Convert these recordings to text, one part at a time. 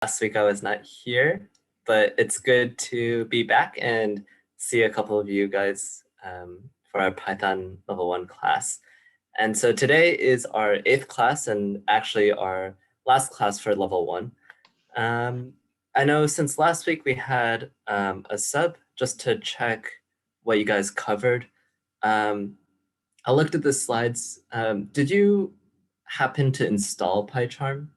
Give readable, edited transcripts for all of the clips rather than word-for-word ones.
Last week I was not here, but it's good to be back and see a couple of you guys for our Python level 1 class. And so today is our 8th class and actually our last class for level 1. I know since last week we had a sub just to check what you guys covered. I looked at the slides. Did you happen to install PyCharm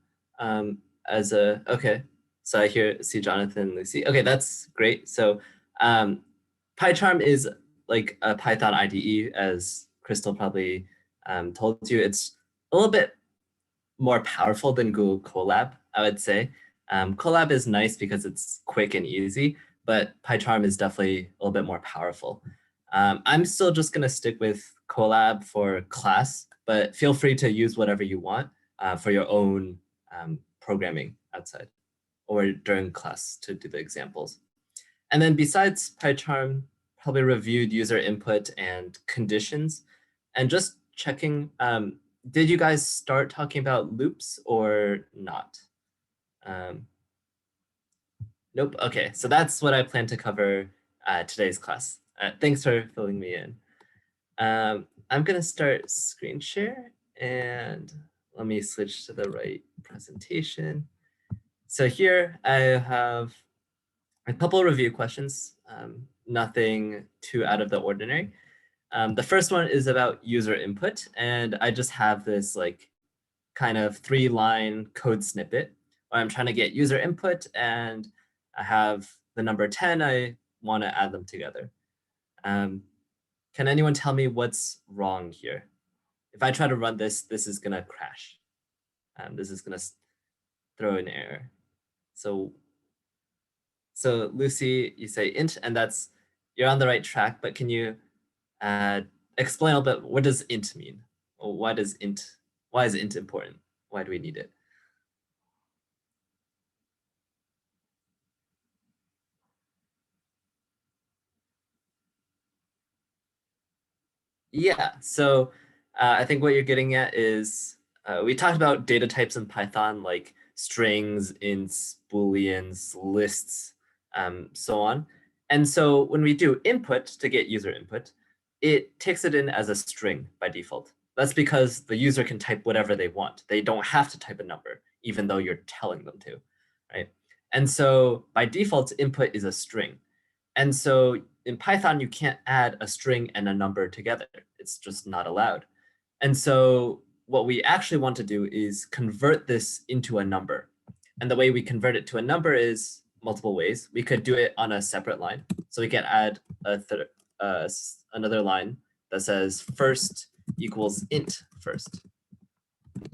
okay? So see Jonathan and Lucy. Okay, that's great. So PyCharm is like a Python IDE, as Crystal probably told you. It's a little bit more powerful than Google Colab, I would say. Colab is nice because it's quick and easy, but PyCharm is definitely a little bit more powerful. I'm still just going to stick with Colab for class, but feel free to use whatever you want for your own programming outside or during class to do the examples. And then besides PyCharm, probably reviewed user input and conditions. And just checking, did you guys start talking about loops or not? Nope. Okay, so that's what I plan to cover today's class. Thanks for filling me in. I'm going to start screen share and let me switch to the right presentation. So here I have a couple of review questions, nothing too out of the ordinary. The first one is about user input, and I just have this like kind of 3-line code snippet where I'm trying to get user input, and I have the number 10. I want to add them together. Can anyone tell me what's wrong here? If I try to run this, this is going to crash. This is going to throw an error. So Lucy, you say int, and you're on the right track, but can you explain a little bit, what does int mean? Or why is int important? Why do we need it? Yeah, so I think what you're getting at is we talked about data types in Python, like strings, ints, booleans, lists, so on. And so when we do input to get user input, it takes it in as a string by default. That's because the user can type whatever they want. They don't have to type a number, even though you're telling them to, right? And so by default, input is a string. And so in Python, you can't add a string and a number together. It's just not allowed. And so what we actually want to do is convert this into a number. And the way we convert it to a number is multiple ways. We could do it on a separate line. So we can add another line that says first equals int first.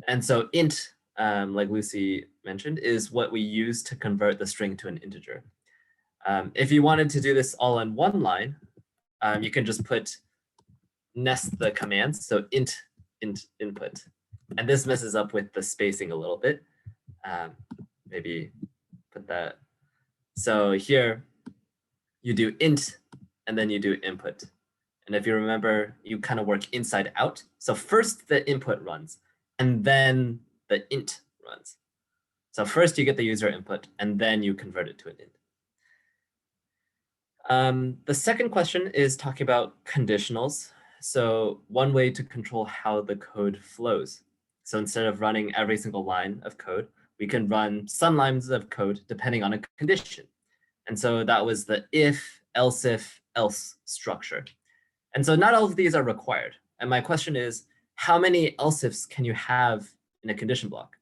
And so int, like Lucy mentioned, is what we use to convert the string to an integer. If you wanted to do this all in one line, you can just nest the commands. So int input. And this messes up with the spacing a little bit. Maybe put that. So here you do int and then you do input. And if you remember, you kind of work inside out. So first the input runs and then the int runs. So first you get the user input and then you convert it to an int. The second question is talking about conditionals. So one way to control how the code flows. So instead of running every single line of code, we can run some lines of code depending on a condition. And so that was the if, else structure. And so not all of these are required. And my question is, how many else ifs can you have in a condition block?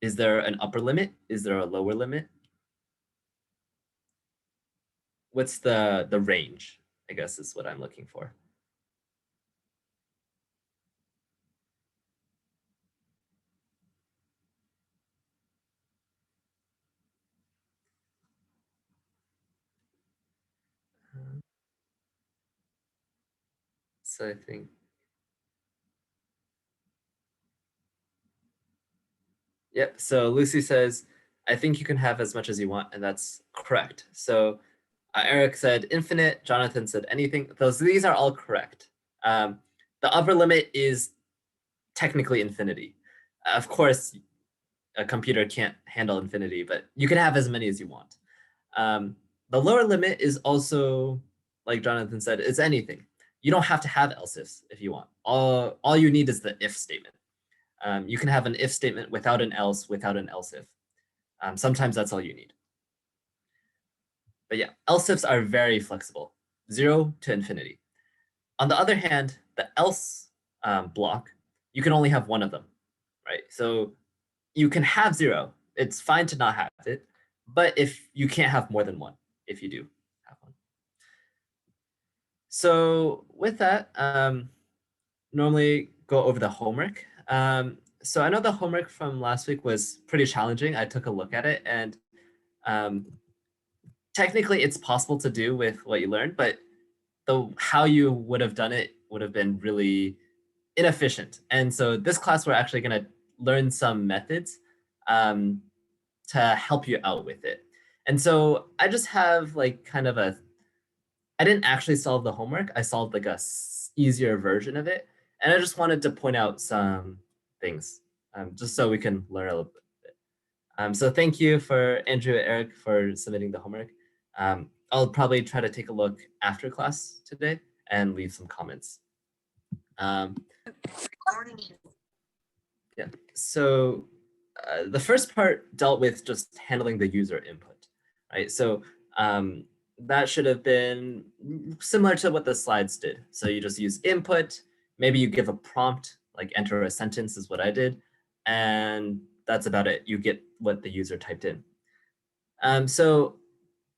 Is there an upper limit? Is there a lower limit? What's the range, I guess, is what I'm looking for. So I think, yep. So Lucy says, I think you can have as much as you want, and that's correct. So Eric said infinite, Jonathan said anything. These are all correct. The upper limit is technically infinity. Of course, a computer can't handle infinity, but you can have as many as you want. The lower limit is also, like Jonathan said, it's anything. You don't have to have else ifs if you want. All you need is the if statement. You can have an if statement without an else, without an else if. Sometimes that's all you need. But yeah, else ifs are very flexible, 0 to infinity. On the other hand, the else block, you can only have one of them, right? So you can have 0. It's fine to not have it, but if you can't have more than one, if you do have one. So with that, normally go over the homework. So I know the homework from last week was pretty challenging. I took a look at it, and technically it's possible to do with what you learned, but how you would have done it would have been really inefficient. And so this class, we're actually going to learn some methods to help you out with it. And so I just have like kind of I didn't actually solve the homework. I solved like a easier version of it. And I just wanted to point out some things just so we can learn a little bit. So thank you for Andrew and Eric for submitting the homework. I'll probably try to take a look after class today and leave some comments. Yeah, so the first part dealt with just handling the user input, right? So that should have been similar to what the slides did. So you just use input, maybe you give a prompt, like enter a sentence is what I did, and that's about it. You get what the user typed in. So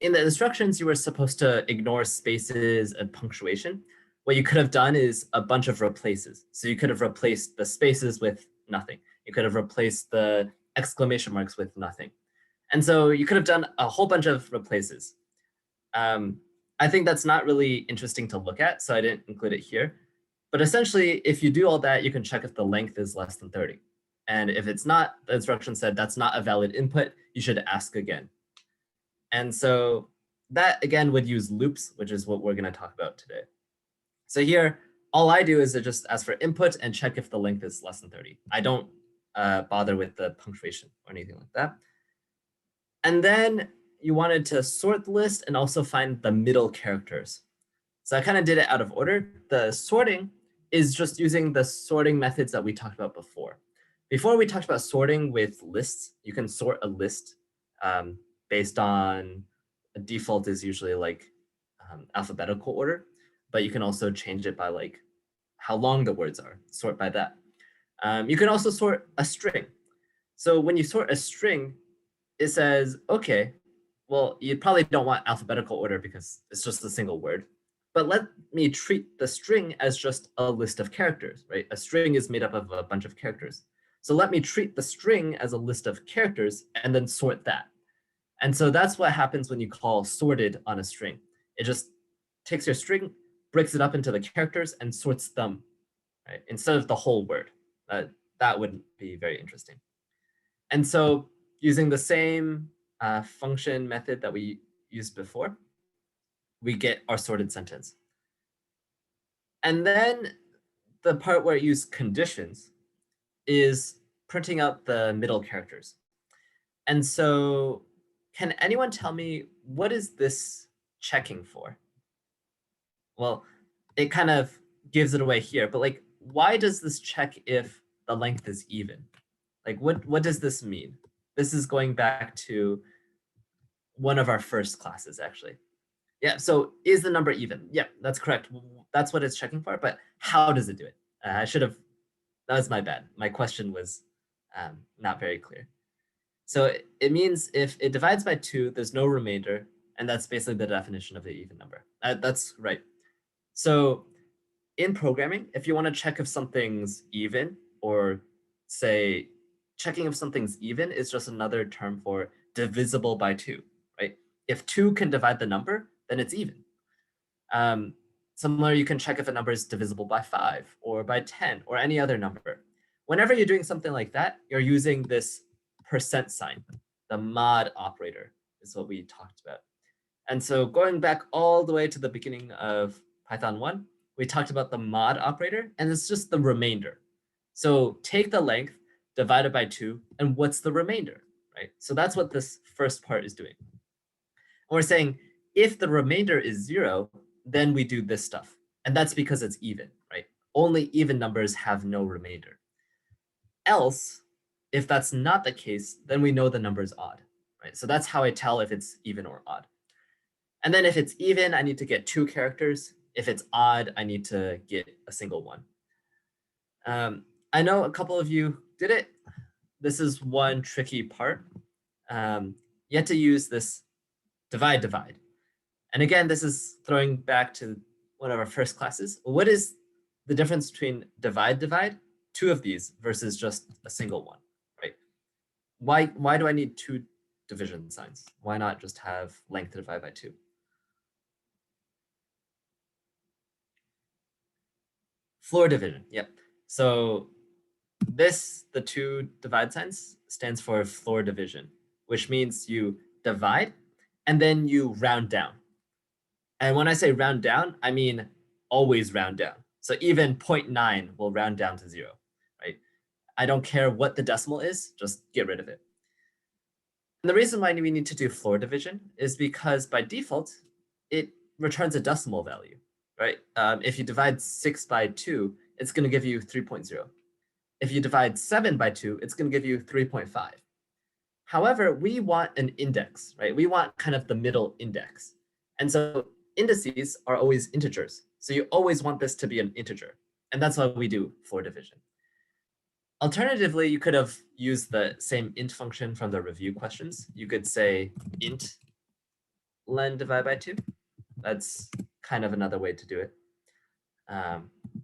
in the instructions, you were supposed to ignore spaces and punctuation. What you could have done is a bunch of replaces. So you could have replaced the spaces with nothing. You could have replaced the exclamation marks with nothing. And so you could have done a whole bunch of replaces. I think that's not really interesting to look at, so I didn't include it here. But essentially, if you do all that, you can check if the length is less than 30. And if it's not, the instruction said that's not a valid input, you should ask again. And so that, again, would use loops, which is what we're going to talk about today. So here, all I do is I just ask for input and check if the length is less than 30. I don't bother with the punctuation or anything like that. And then you wanted to sort the list and also find the middle characters. So I kind of did it out of order. The sorting is just using the sorting methods that we talked about before. Before we talked about sorting with lists, you can sort a list based on a default is usually like alphabetical order, but you can also change it by like how long the words are, sort by that. You can also sort a string. So when you sort a string, it says, okay, well, you probably don't want alphabetical order because it's just a single word, but let me treat the string as just a list of characters, right? A string is made up of a bunch of characters. So let me treat the string as a list of characters and then sort that. And so that's what happens when you call sorted on a string. It just takes your string, breaks it up into the characters and sorts them, right? Instead of the whole word. That wouldn't be very interesting. And so using the same function method that we used before, we get our sorted sentence. And then the part where it uses conditions is printing out the middle characters. And so can anyone tell me what is this checking for? Well, it kind of gives it away here, but like, why does this check if the length is even? Like, what does this mean? This is going back to one of our first classes, actually. Yeah, so is the number even? Yeah, that's correct. That's what it's checking for, but how does it do it? I should have, that was my bad. My question was not very clear. So it means if it divides by 2, there's no remainder, and that's basically the definition of the even number. That's right. So in programming, if you want to check if something's even, or say checking if something's even is just another term for divisible by 2, right? If 2 can divide the number, then it's even. Similar, you can check if a number is divisible by 5 or by 10 or any other number. Whenever you're doing something like that, you're using this percent sign. The mod operator is what we talked about. And so going back all the way to the beginning of Python 1, we talked about the mod operator, and it's just the remainder. So take the length, divided by 2, and what's the remainder, right? So that's what this first part is doing. And we're saying if the remainder is 0, then we do this stuff. And that's because it's even, right? Only even numbers have no remainder. Else, if that's not the case, then we know the number is odd, right? So that's how I tell if it's even or odd. And then if it's even, I need to get 2 characters. If it's odd, I need to get a single one. I know a couple of you did it. This is one tricky part. You have to use this divide. And again, this is throwing back to one of our first classes. What is the difference between divide, 2 of these versus just a single one, right? Why do I need 2 division signs? Why not just have length divide by 2? Floor division, yep. So this, the 2 divide signs, stands for floor division, which means you divide and then you round down. And when I say round down, I mean always round down. So even 0.9 will round down to 0, right? I don't care what the decimal is, just get rid of it. And the reason why we need to do floor division is because by default, it returns a decimal value, right? If you divide 6 by 2, it's going to give you 3.0. If you divide 7 by 2, it's going to give you 3.5. However, we want an index, right? We want kind of the middle index. And so indices are always integers. So you always want this to be an integer. And that's why we do floor division. Alternatively, you could have used the same int function from the review questions. You could say int len divide by 2. That's kind of another way to do it.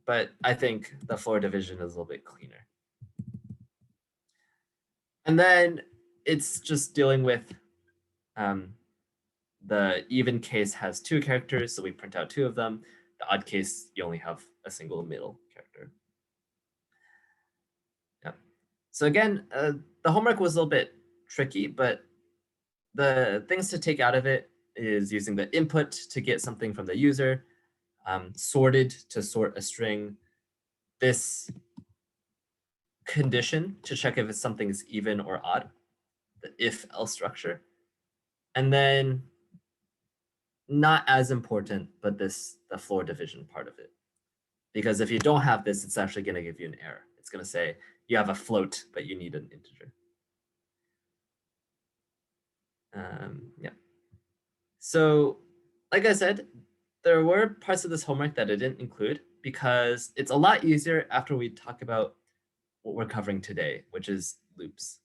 But I think the floor division is a little bit cleaner. And then it's just dealing with the even case has 2 characters, so we print out 2 of them. The odd case, you only have a single middle character. Yeah. So again, the homework was a little bit tricky, but the things to take out of it is using the input to get something from the user, sorted to sort a string, this condition to check if something is even or odd, the if-else structure, and then not as important, but the floor division part of it. Because if you don't have this, it's actually going to give you an error. It's going to say you have a float, but you need an integer. Yeah. So like I said, there were parts of this homework that I didn't include because it's a lot easier after we talk about what we're covering today, which is loops.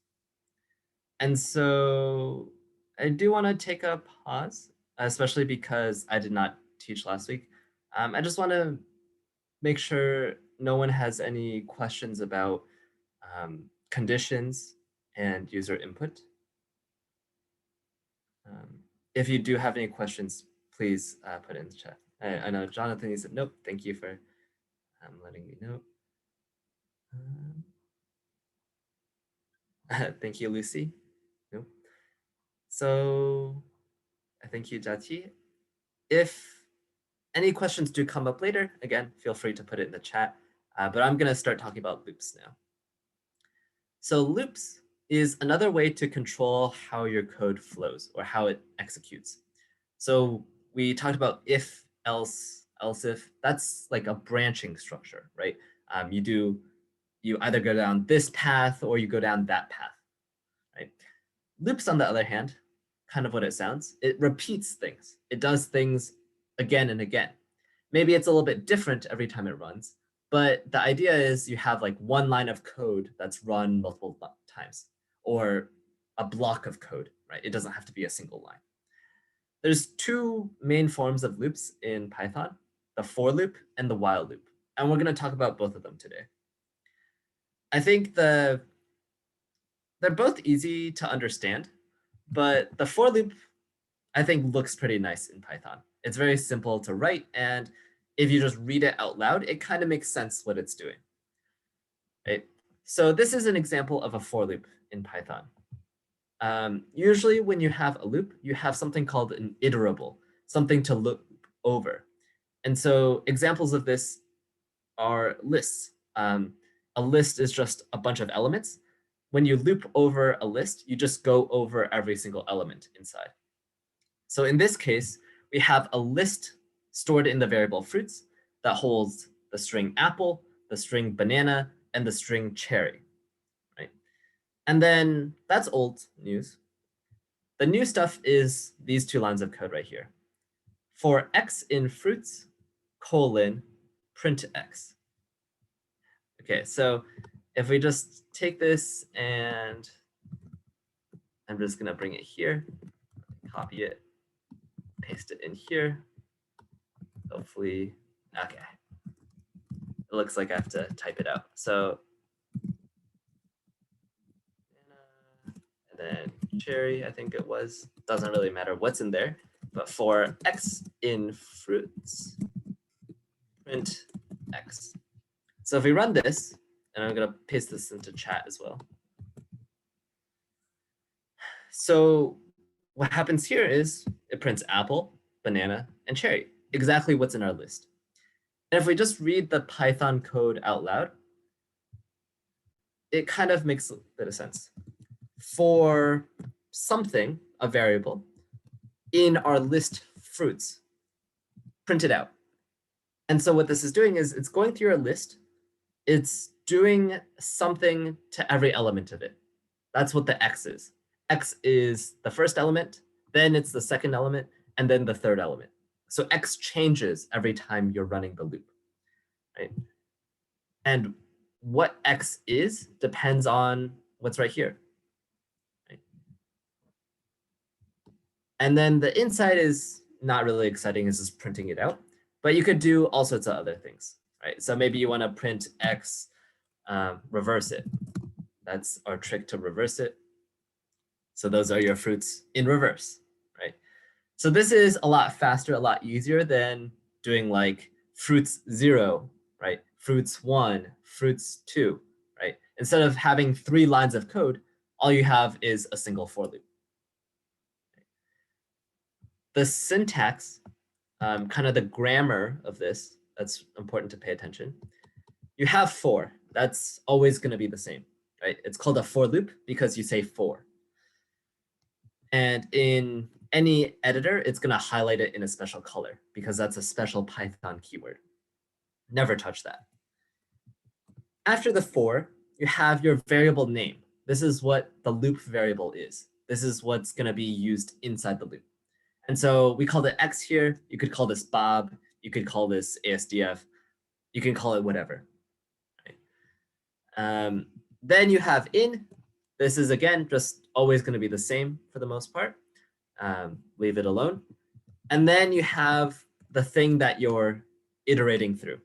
And so I do want to take a pause, especially because I did not teach last week. I just want to make sure no one has any questions about conditions and user input. If you do have any questions, please put it in the chat. I know Jonathan said, nope, thank you for letting me know. Thank you, Lucy. Nope. So thank you, Jati. If any questions do come up later, again, feel free to put it in the chat. But I'm going to start talking about loops now. So loops is another way to control how your code flows or how it executes. So we talked about if, else, else if. That's like a branching structure, right? You either go down this path or you go down that path, right? Loops, on the other hand, kind of what it sounds, it repeats things. It does things again and again. Maybe it's a little bit different every time it runs, but the idea is you have like one line of code that's run multiple times, or a block of code, right? It doesn't have to be a single line. There's 2 main forms of loops in Python, the for loop and the while loop. And we're going to talk about both of them today. I think they're both easy to understand, but the for loop, I think, looks pretty nice in Python. It's very simple to write, and if you just read it out loud, it kind of makes sense what it's doing. Right? So this is an example of a for loop in Python. Usually when you have a loop, you have something called an iterable, something to loop over. And so examples of this are lists. A list is just a bunch of elements. when you loop over a list, you just go over every single element inside. So in this case, we have a list stored in the variable fruits that holds the string apple, the string banana, and the string cherry, right? And then that's old news. The new stuff is these 2 lines of code right here. For x in fruits, colon, print x. Okay, so if we just take this and I'm just gonna bring it here, copy it, paste it in here. Hopefully, okay. It looks like I have to type it out. So, and then cherry, I think it was, doesn't really matter what's in there, but for x in fruits, print x. So if we run this, and I'm gonna paste this into chat as well. So what happens here is it prints apple, banana, and cherry, exactly what's in our list. And if we just read the Python code out loud, it kind of makes a bit of sense. For something, a variable, in our list fruits, print it out. And so what this is doing is it's going through our list, it's doing something to every element of it. That's what the x is. X is the first element, then it's the second element, and then the third element. So x changes every time you're running the loop, right? And what x is depends on what's right here. Right? And then the inside is not really exciting, it's just printing it out. But you could do all sorts of other things, right? So maybe you want to print x, reverse it. That's our trick to reverse it. So those are your fruits in reverse, right? So this is a lot faster, a lot easier than doing like fruits 0, right? Fruits 1, fruits 2, right? Instead of having 3 lines of code, all you have is a single for loop. The syntax, kind of the grammar of this, that's important to pay attention. You have for, that's always going to be the same, right? It's called a for loop because you say for. And in any editor, it's going to highlight it in a special color because that's a special Python keyword. Never touch that. After the for, you have your variable name. This is what the loop variable is. This is what's going to be used inside the loop. And so we call it X here. You could call this Bob. You could call this ASDF. You can call it whatever. Right? Then you have in. This is, again, just always going to be the same for the most part. Leave it alone. And then you have the thing that you're iterating through.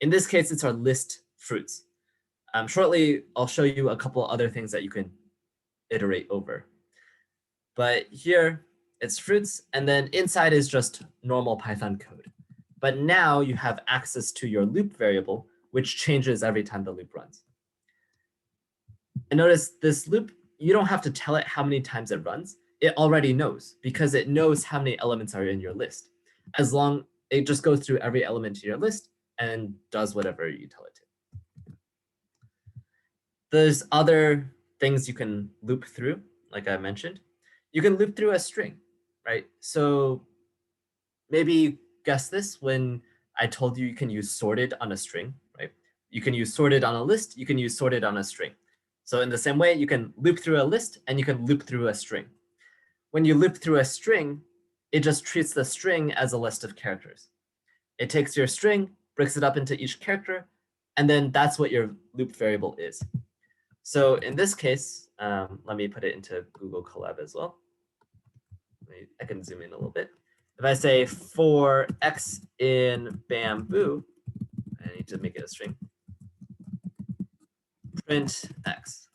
In this case, it's our list fruits. Shortly, I'll show you a couple other things that you can iterate over. But here, it's fruits, and then inside is just normal Python code. But now you have access to your loop variable, which changes every time the loop runs. And notice this loop, you don't have to tell it how many times it runs. It already knows because it knows how many elements are in your list. As long it just goes through every element in your list and does whatever you tell it to. There's other things you can loop through, like I mentioned. You can loop through a string, right? So maybe you guessed this when I told you can use sorted on a string, right? You can use sorted on a list, you can use sorted on a string. So in the same way, you can loop through a list and you can loop through a string. When you loop through a string, it just treats the string as a list of characters. It takes your string, breaks it up into each character, and then that's what your loop variable is. So in this case, let me put it into Google Colab as well. I can zoom in a little bit. If I say for x in bamboo, I need to make it a string, print x.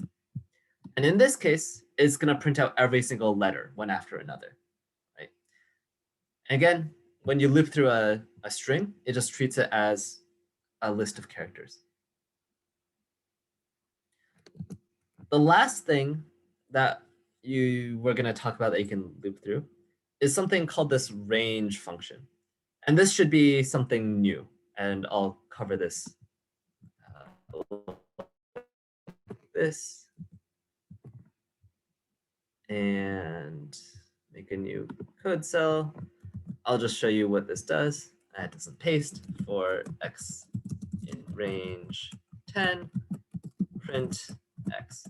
And in this case, it's going to print out every single letter one after another, right? Again, when you loop through a string, it just treats it as a list of characters. The last thing that you were going to talk about that you can loop through is something called this range function. And this should be something new. And I'll cover this. This. and make a new code cell. I'll just show you what this does. It doesn't paste for x in range 10, print x.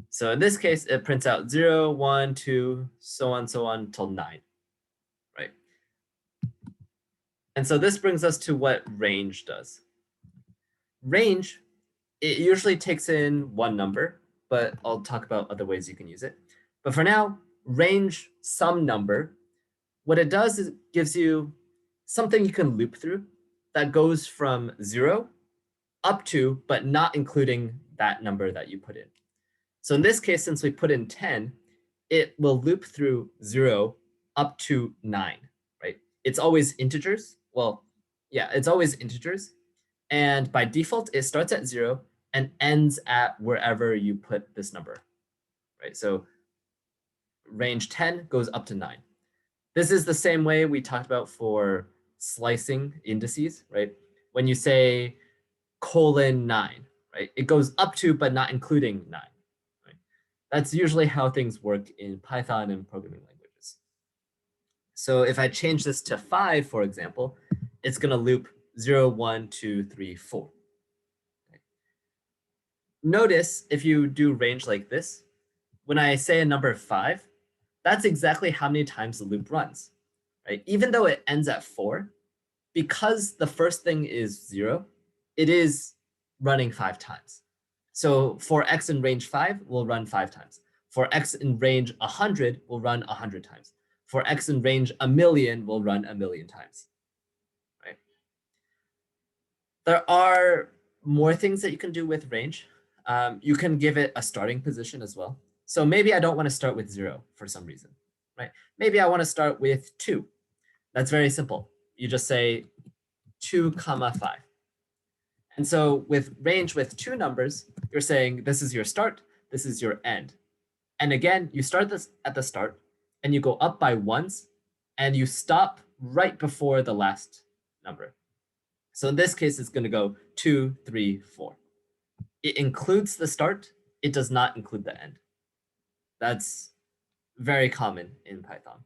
So in this case, it prints out 0, 1, 2, so on till 9, right? And so this brings us to what range does. Range, it usually takes in one number, but I'll talk about other ways you can use it. But for now, range some number. What it does is it gives you something you can loop through that goes from 0 up to, but not including that number that you put in. So in this case, since we put in 10, it will loop through 0 up to 9, right? It's always integers. Well, yeah, it's always integers. And by default, it starts at 0 and ends at wherever you put this number, right? So range 10 goes up to 9. This is the same way we talked about for slicing indices, right? When you say :9, right? It goes up to, but not including 9. Right? That's usually how things work in Python and programming languages. So if I change this to 5, for example, it's going to loop 0, 1, 2, 3, 4. Okay. Notice if you do range like this, when I say a number 5, that's exactly how many times the loop runs, right? Even though it ends at 4, because the first thing is 0, it is running 5 times. So for x in range 5, we'll run 5 times. For x in range 100, we'll run 100 times. For x in range 1,000,000, we'll run 1,000,000 times. Right? There are more things that you can do with range. You can give it a starting position as well. So maybe I don't want to start with 0 for some reason, right? Maybe I want to start with 2. That's very simple. You just say 2, 5. And so with range with 2 numbers, you're saying this is your start, this is your end. And again, you start this at the start and you go up by ones and you stop right before the last number. So in this case, it's going to go 2, 3, 4. It includes the start. It does not include the end. That's very common in Python.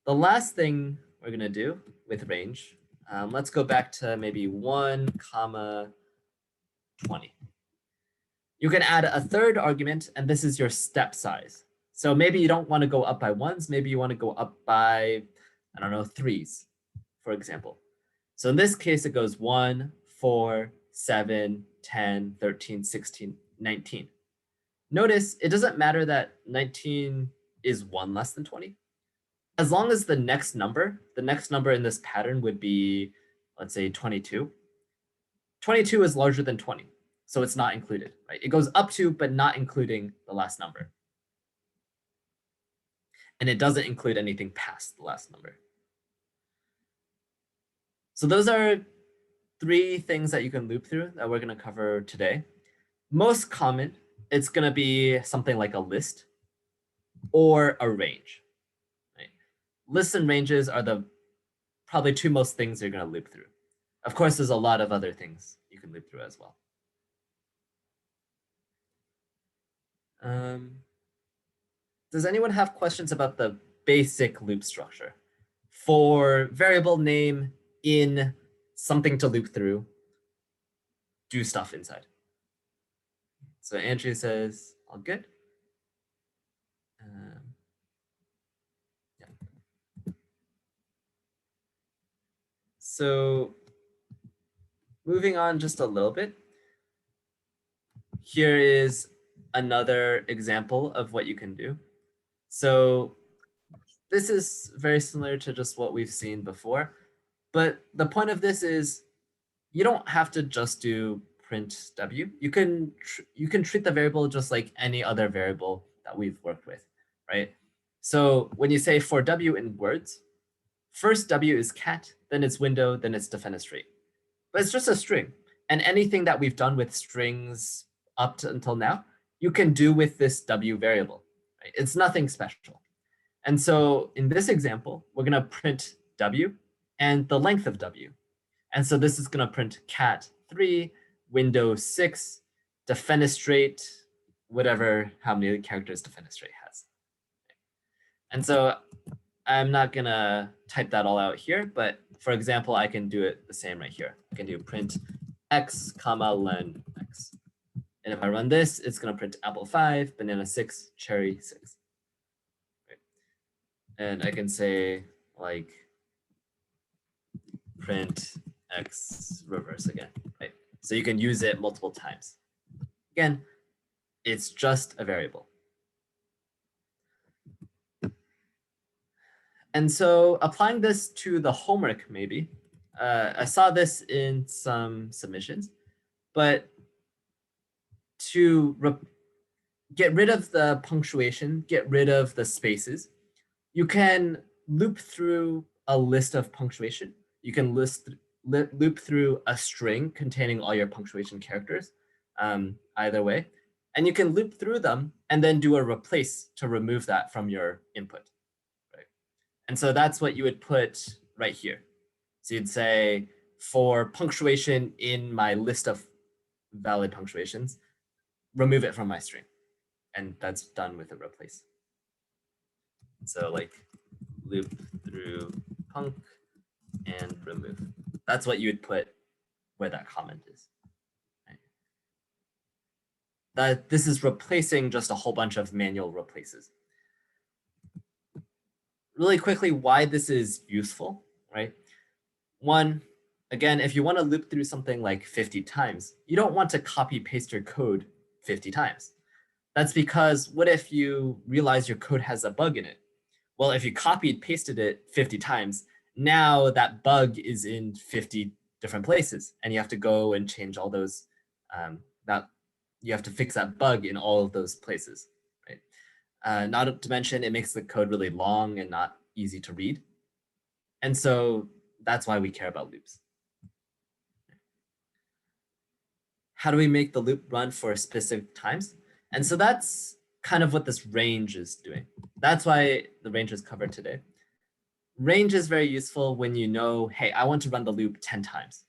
The last thing we're going to do with range, let's go back to maybe 1, 20. You can add a third argument, and this is your step size. So maybe you don't want to go up by ones. Maybe you want to go up by, I don't know, 3s, for example. So in this case, it goes 1, 4, 7, 10, 13, 16, 19. Notice it doesn't matter that 19 is 1 less than 20. As long as the next number in this pattern would be, let's say 22. 22 is larger than 20, so it's not included, right? It goes up to, but not including the last number. And it doesn't include anything past the last number. So those are 3 things that you can loop through that we're going to cover today. Most common, it's going to be something like a list or a range. Right? Lists and ranges are the probably 2 most things you're going to loop through. Of course, there's a lot of other things you can loop through as well. Does anyone have questions about the basic loop structure for variable name in something to loop through, do stuff inside? So Andrew says, all good. Yeah. So moving on just a little bit, here is another example of what you can do. So this is very similar to just what we've seen before, but the point of this is you don't have to just do print w. You can treat the variable just like any other variable that we've worked with, right? So when you say for w in words, first w is cat, then it's window, then it's defenestrate. But it's just a string. And anything that we've done with strings up to until now, you can do with this w variable. Right? It's nothing special. And so in this example, we're going to print w and the length of w. And so this is going to print cat 3, window 6, defenestrate how many characters definitive array has. And so I'm not gonna type that all out here, but for example, I can do it the same right here. I can do print x comma len x. And if I run this, it's gonna print apple 5, banana 6, cherry 6. Right? And I can say like print x reverse again, right? So you can use it multiple times. Again, it's just a variable. And so applying this to the homework, maybe, I saw this in some submissions, but to get rid of the punctuation, get rid of the spaces, you can loop through a list of punctuation. You can loop through a string containing all your punctuation characters, either way. And you can loop through them and then do a replace to remove that from your input. Right? And so that's what you would put right here. So you'd say, for punctuation in my list of valid punctuations, remove it from my string. And that's done with a replace. So like loop through punc and remove. That's what you would put where that comment is. Right? This is replacing just a whole bunch of manual replaces. Really quickly, why this is useful, right? One, again, if you want to loop through something like 50 times, you don't want to copy paste your code 50 times. That's because what if you realize your code has a bug in it? Well, if you copied, pasted it 50 times, now that bug is in 50 different places, and you have to go and change all those, you have to fix that bug in all of those places, right? Not to mention, it makes the code really long and not easy to read. And so that's why we care about loops. How do we make the loop run for specific times? And so that's kind of what this range is doing. That's why the range is covered today. Range is very useful when you know, hey, I want to run the loop 10 times,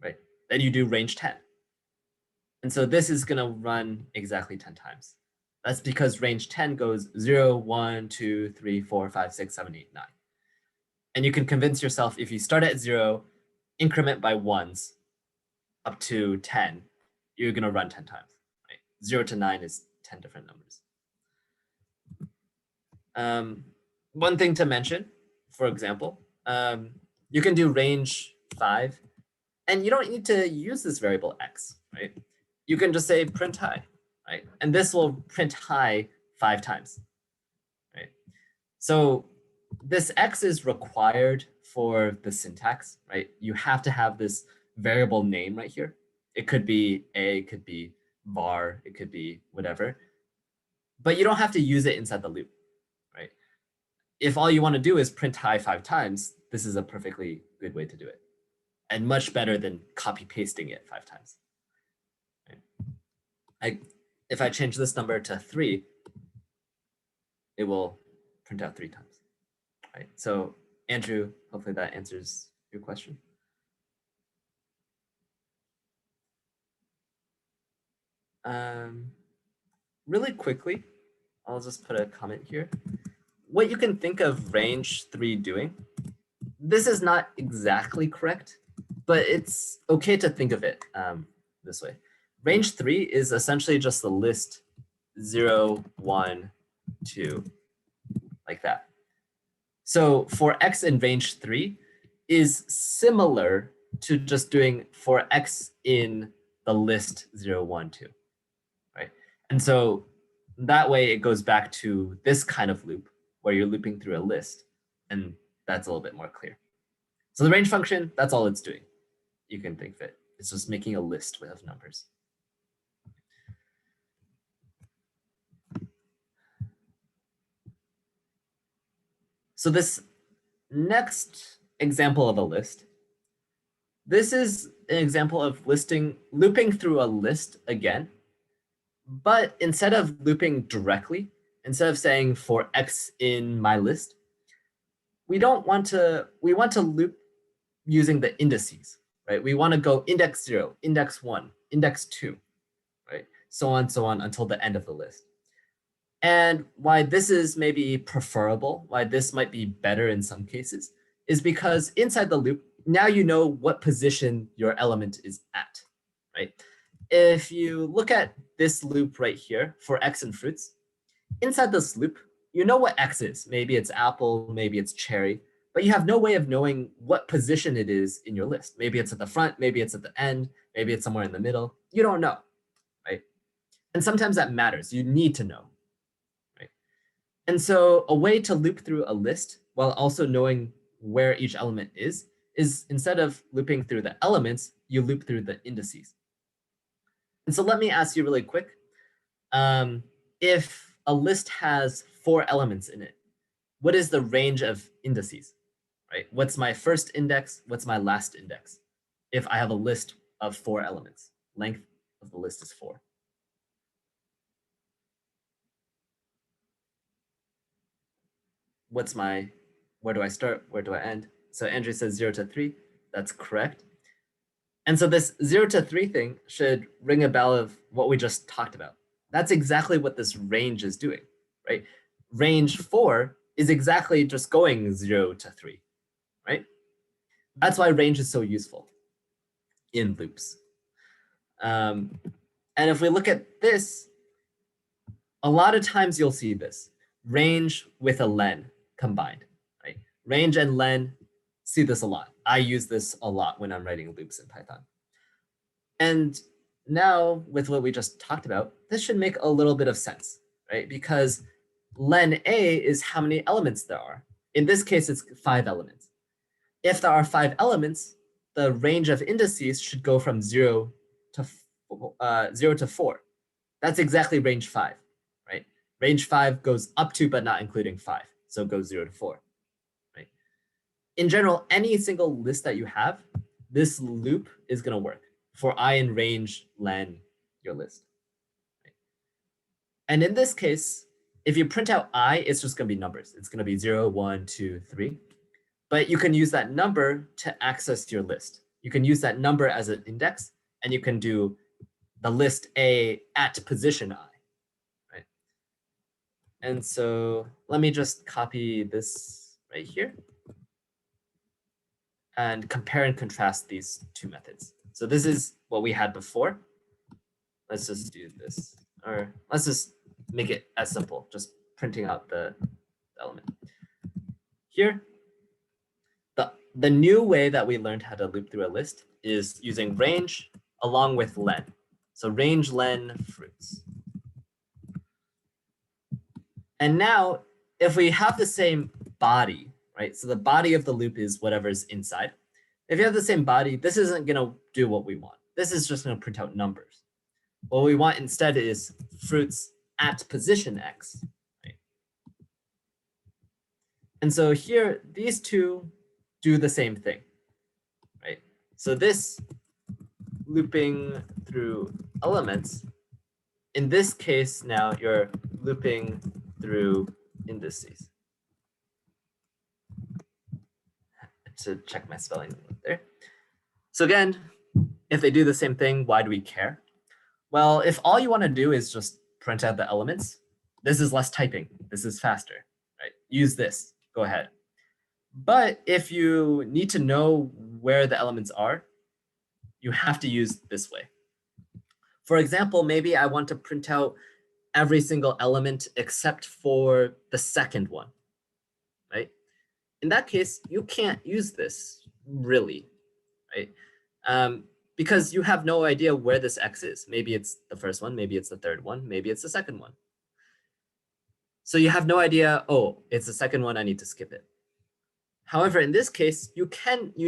right? Then you do range 10. And so this is going to run exactly 10 times. That's because range 10 goes 0, 1, 2, 3, 4, 5, 6, 7, 8, 9. And you can convince yourself if you start at 0, increment by ones up to 10, you're going to run 10 times. Right? 0 to 9 is 10 different numbers. One thing to mention, for example, you can do range 5, and you don't need to use this variable x, right? You can just say print high, right? And this will print high 5 times, right? So this x is required for the syntax, right? You have to have this variable name right here. It could be a, it could be var, it could be whatever. But you don't have to use it inside the loop, right? If all you want to do is print high 5 times, this is a perfectly good way to do it. And much better than copy pasting it 5 times. Right? If I change this number to 3, it will print out 3 times. Right? So Andrew, hopefully that answers your question. Really quickly, I'll just put a comment here. What you can think of range 3 doing, this is not exactly correct, but it's okay to think of it this way. Range 3 is essentially just the list 0, 1, 2, like that. So for x in range 3 is similar to just doing for x in the list 0, 1, 2, right? And so that way it goes back to this kind of loop where you're looping through a list, and that's a little bit more clear. So the range function, that's all it's doing. You can think of it. It's just making a list with numbers. So this next example of a list, this is an example of looping through a list again, but instead of looping directly, instead of saying for x in my list, we want to loop using the indices, right? We want to go index 0, index 1, index 2, right? so on until the end of the list. And why this is maybe preferable, why this might be better in some cases, is because inside the loop, now you know what position your element is at, right? If you look at this loop right here for x and fruits, inside this loop, you know what x is. Maybe it's apple, maybe it's cherry, but you have no way of knowing what position it is in your list. Maybe it's at the front, maybe it's at the end, maybe it's somewhere in the middle. You don't know, right? And sometimes that matters. You need to know. And so a way to loop through a list while also knowing where each element is instead of looping through the elements, you loop through the indices. And so let me ask you really quick. If a list has 4 elements in it, what is the range of indices, right? What's my first index? What's my last index? If I have a list of 4 elements, length of the list is 4. Where do I start? Where do I end? So Andrew says 0 to 3. That's correct. And so this 0 to 3 thing should ring a bell of what we just talked about. That's exactly what this range is doing, right? Range 4 is exactly just going 0 to 3, right? That's why range is so useful in loops. And if we look at this, a lot of times you'll see this, range with a len combined, right? Range and len, see this a lot. I use this a lot when I'm writing loops in Python. And now with what we just talked about, this should make a little bit of sense, right? Because len A is how many elements there are. In this case, it's 5 elements. If there are 5 elements, the range of indices should go from 0 to 4. That's exactly range 5, right? Range 5 goes up to, but not including 5. So it goes 0 to 4, right? In general, any single list that you have, this loop is going to work for I in range len your list. Right? And in this case, if you print out I, it's just going to be numbers. It's going to be 0, 1, 2, 3. But you can use that number to access your list. You can use that number as an index, and you can do the list A at position I, right? And so let me just copy this right here and compare and contrast these two methods. So this is what we had before. Let's just do this, or let's just make it as simple, just printing out the element. Here, the new way that we learned how to loop through a list is using range along with len. So range len fruits. And now, if we have the same body, right? So the body of the loop is whatever's inside. If you have the same body, this isn't going to do what we want. This is just going to print out numbers. What we want instead is fruits at position x, right? And so here, these two do the same thing, right? So this looping through elements, in this case, now you're looping through indices. To check my spelling there. So again, if they do the same thing, why do we care? Well, if all you want to do is just print out the elements, this is less typing. This is faster, right? Use this, go ahead. But if you need to know where the elements are, you have to use this way. For example, maybe I want to print out every single element except for the second one, right? In that case, you can't use this really, right? Because you have no idea where this x is. Maybe it's the first one, maybe it's the third one, maybe it's the second one. So you have no idea, oh, it's the second one, I need to skip it. However, in this case, you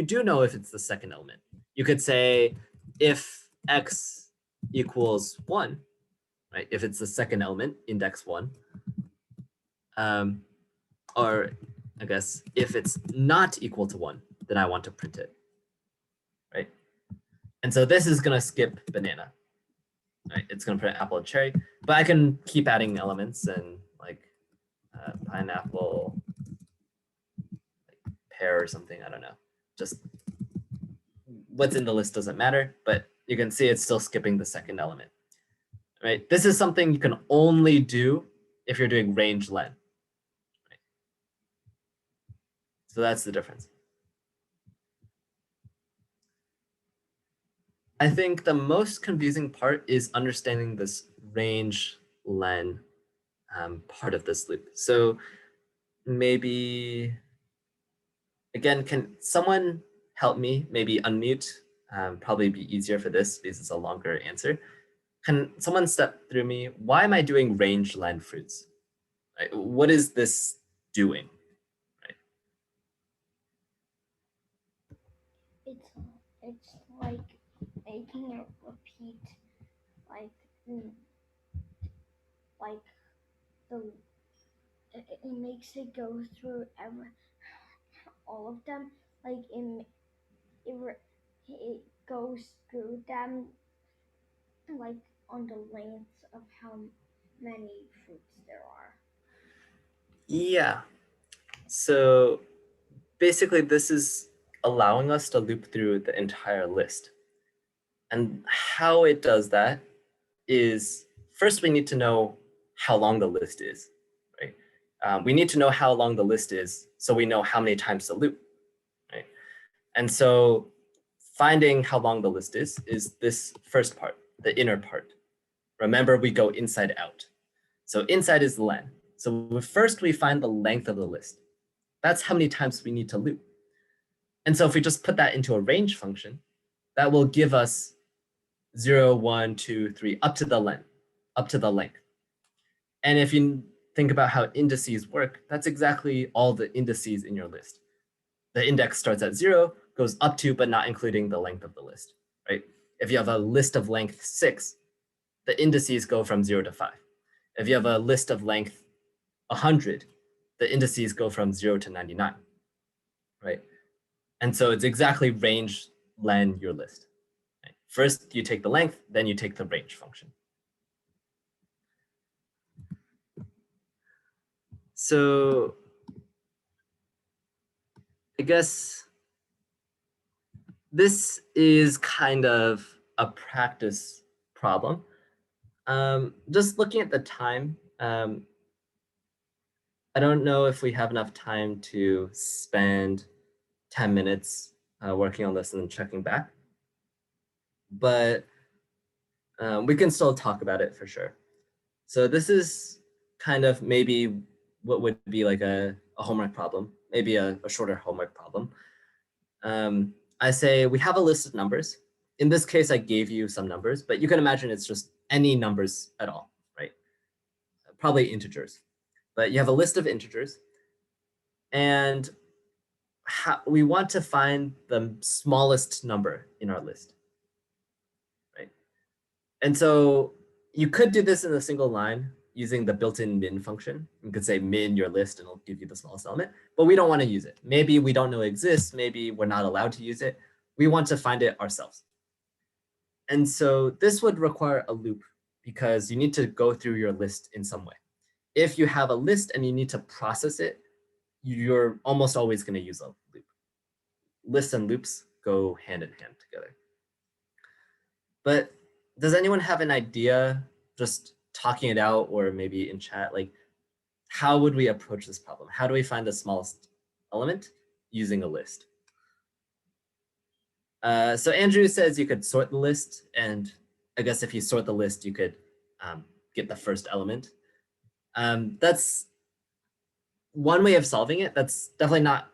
do know if it's the second element. You could say if x equals 1, right? If it's the second element, index 1. Or I guess if it's not equal to 1, then I want to print it, right? And so this is going to skip banana, right? It's going to print apple and cherry, but I can keep adding elements and like pineapple, like pear or something. I don't know. Just what's in the list doesn't matter, but you can see it's still skipping the second element, right? This is something you can only do if you're doing range len. Right? So that's the difference. I think the most confusing part is understanding this range len part of this loop. So maybe, again, can someone help me maybe unmute? Probably be easier for this because it's a longer answer. Can someone step through me? Why am I doing range len fruits? Right? What is this doing? Right? It's like making it repeat, like like the it makes it go through all of them, like it goes through them like on the length of how many fruits there are. Yeah. So basically, this is allowing us to loop through the entire list. And how it does that is, first we need to know how long the list is, right? We need to know how long the list is so we know how many times to loop, right? And so finding how long the list is this first part, the inner part. Remember, we go inside out. So inside is len. So first we find the length of the list. That's how many times we need to loop. And so if we just put that into a range function, that will give us 0, 1, 2, 3, up to the length. And if you think about how indices work, that's exactly all the indices in your list. The index starts at 0, goes up to, but not including the length of the list, right? If you have a list of length 6, the indices go from 0 to 5. If you have a list of length 100, the indices go from 0 to 99, right? And so it's exactly range len your list. Right? First, you take the length, then you take the range function. So I guess this is kind of a practice problem. Just looking at the time, I don't know if we have enough time to spend 10 minutes working on this and then checking back, but we can still talk about it for sure. So this is kind of maybe what would be like a homework problem, maybe a shorter homework problem. I say we have a list of numbers. In this case, I gave you some numbers, but you can imagine it's just any numbers at all, right? Probably integers. But you have a list of integers, and we want to find the smallest number in our list, right? And so you could do this in a single line using the built-in min function. You could say min your list and it'll give you the smallest element, but we don't want to use it. Maybe we don't know it exists. Maybe we're not allowed to use it. We want to find it ourselves. And so this would require a loop because you need to go through your list in some way. If you have a list and you need to process it, you're almost always going to use a loop. Lists and loops go hand in hand together. But does anyone have an idea, just talking it out or maybe in chat, like how would we approach this problem? How do we find the smallest element using a list? So Andrew says you could sort the list, and I guess if you sort the list, you could get the first element. That's one way of solving it. That's definitely not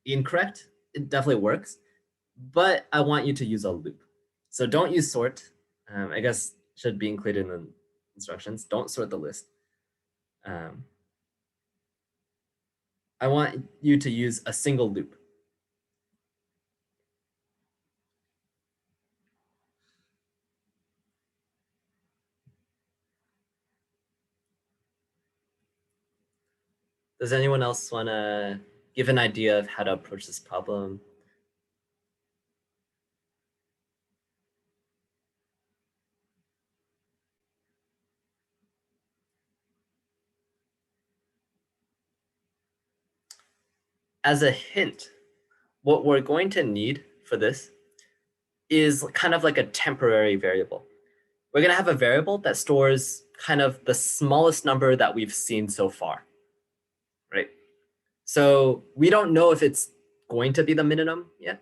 incorrect. It definitely works, but I want you to use a loop. So don't use sort. I guess should be included in the instructions. Don't sort the list. I want you to use a single loop. Does anyone else want to give an idea of how to approach this problem? As a hint, what we're going to need for this is kind of like a temporary variable. we're going to have a variable that stores kind of the smallest number that we've seen so far, right? So we don't know if it's going to be the minimum yet,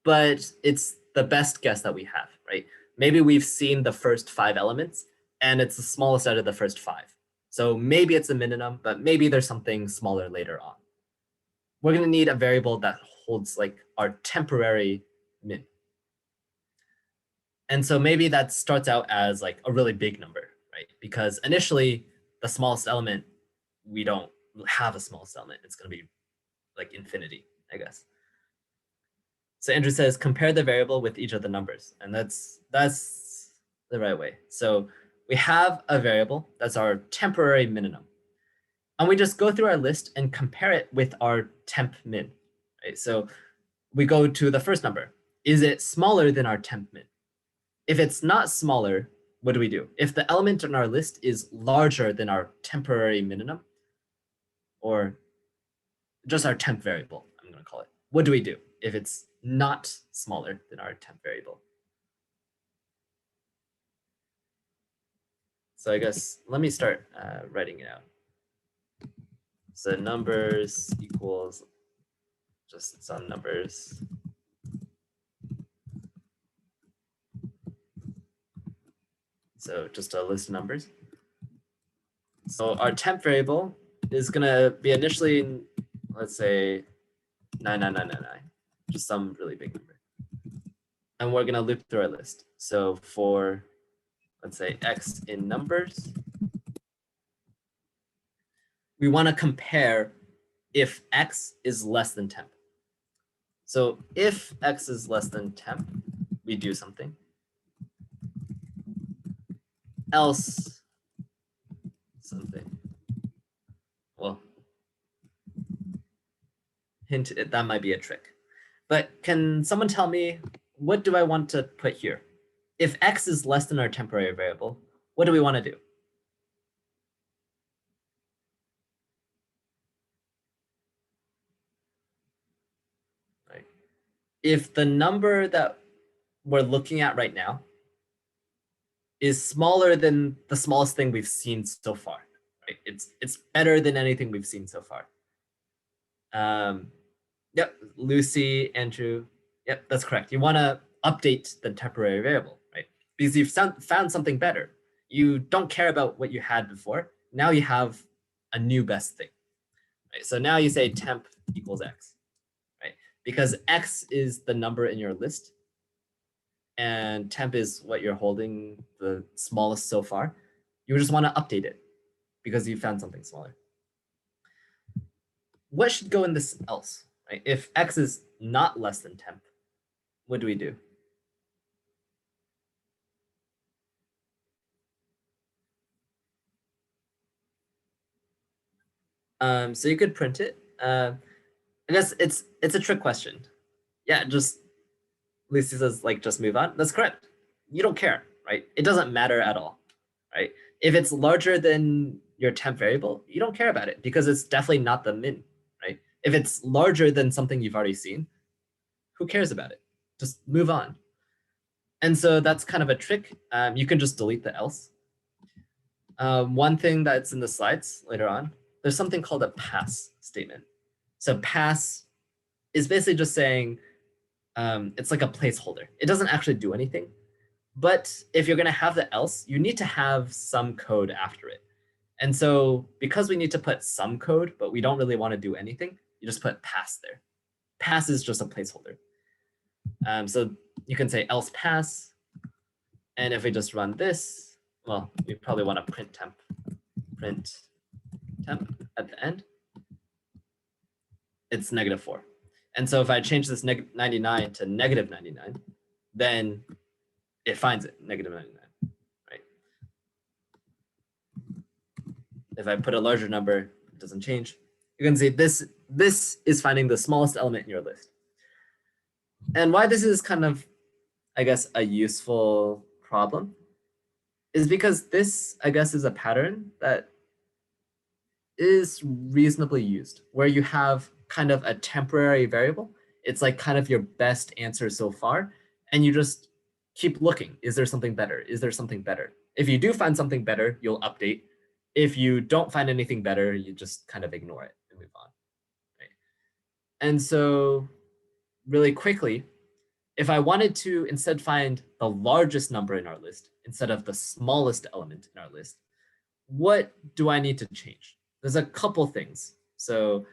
but it's the best guess that we have, right? Maybe we've seen the first 5 elements and it's the smallest out of the first 5. So maybe it's a minimum, but maybe there's something smaller later on. We're going to need a variable that holds like our temporary min. And so maybe that starts out as like a really big number, right? Because initially the smallest element, we don't have a smallest element. It's going to be like infinity, I guess. So Andrew says, compare the variable with each of the numbers. And that's the right way. So we have a variable that's our temporary minimum. And we just go through our list and compare it with our temp min, right? So we go to the first number. Is it smaller than our temp min? If it's not smaller, what do we do? If the element in our list is larger than our temporary minimum, or just our temp variable, I'm going to call it, what do we do if it's not smaller than our temp variable? So I guess let me start writing it out. So numbers equals just some numbers. So just a list of numbers. So our temp variable is going to be initially, let's say, 99999, just some really big number. And we're going to loop through our list. So for, let's say, x in numbers, we want to compare if x is less than temp. So if x is less than temp, we do something. Else something. Well, hint, that might be a trick. But can someone tell me, what do I want to put here? If x is less than our temporary variable, what do we want to do? Right. If the number that we're looking at right now is smaller than the smallest thing we've seen so far, right? It's better than anything we've seen so far. Yep, Lucy, Andrew, yep, that's correct. You want to update the temporary variable, right? Because you've found something better. You don't care about what you had before. Now you have a new best thing, right? So now you say temp equals x, right? Because x is the number in your list and temp is what you're holding the smallest so far. You just want to update it because you found something smaller. What should go in this else, right? If x is not less than temp, what do we do? So you could print it. I guess it's a trick question. Yeah, just Lucy says like just move on. That's correct. You don't care, right? It doesn't matter at all, right? If it's larger than your temp variable, you don't care about it because it's definitely not the min, right? If it's larger than something you've already seen, who cares about it? Just move on. And so that's kind of a trick. You can just delete the else. One thing that's in the slides later on, there's something called a pass statement. So pass is basically just saying it's like a placeholder. It doesn't actually do anything. But if you're going to have the else, you need to have some code after it. And so because we need to put some code, but we don't really want to do anything, you just put pass there. Pass is just a placeholder. So you can say else pass. And if we just run this, well, we probably want to print temp at the end. It's -4. And so if I change this 99 to -99, then it finds it, -99, right? If I put a larger number, it doesn't change. You can see this is finding the smallest element in your list. And why this is kind of, I guess, a useful problem is because this, I guess, is a pattern that is reasonably used, where you have kind of a temporary variable. It's like kind of your best answer so far, and you just keep looking. Is there something better? Is there something better? If you do find something better, you'll update. If you don't find anything better, you just kind of ignore it and move on. Right? And so really quickly, if I wanted to instead find the largest number in our list instead of the smallest element in our list, what do I need to change? There's a couple things. So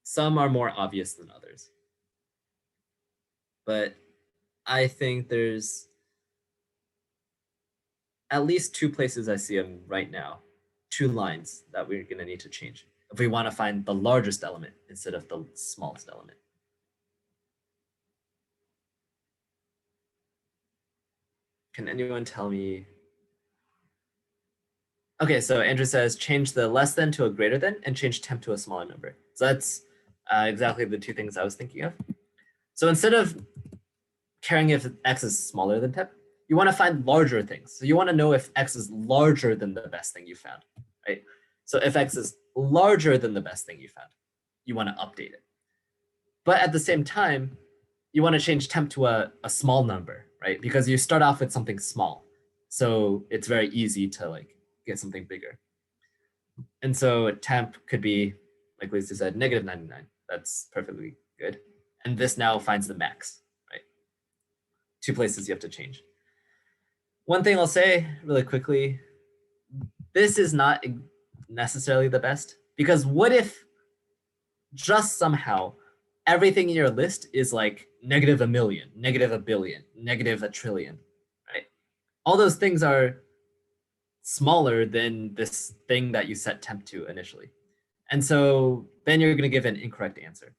some are more obvious than others. But I think there's at least two places I see them right now, two lines that we're going to need to change if we want to find the largest element instead of the smallest element. Can anyone tell me? Okay, so Andrew says change the less than to a greater than and change temp to a smaller number. So that's exactly the two things I was thinking of. So instead of caring if x is smaller than temp, you want to find larger things. So you want to know if x is larger than the best thing you found, right? So if x is larger than the best thing you found, you want to update it. But at the same time, you want to change temp to a small number, right? Because you start off with something small. So it's very easy to like get something bigger. And so temp could be, like Lisa said, negative 99. That's perfectly good. And this now finds the max, right? Two places you have to change. One thing I'll say really quickly, this is not necessarily the best, because what if just somehow everything in your list is like negative a million, negative a billion, negative a trillion, right? All those things are smaller than this thing that you set temp to initially. And so then you're going to give an incorrect answer.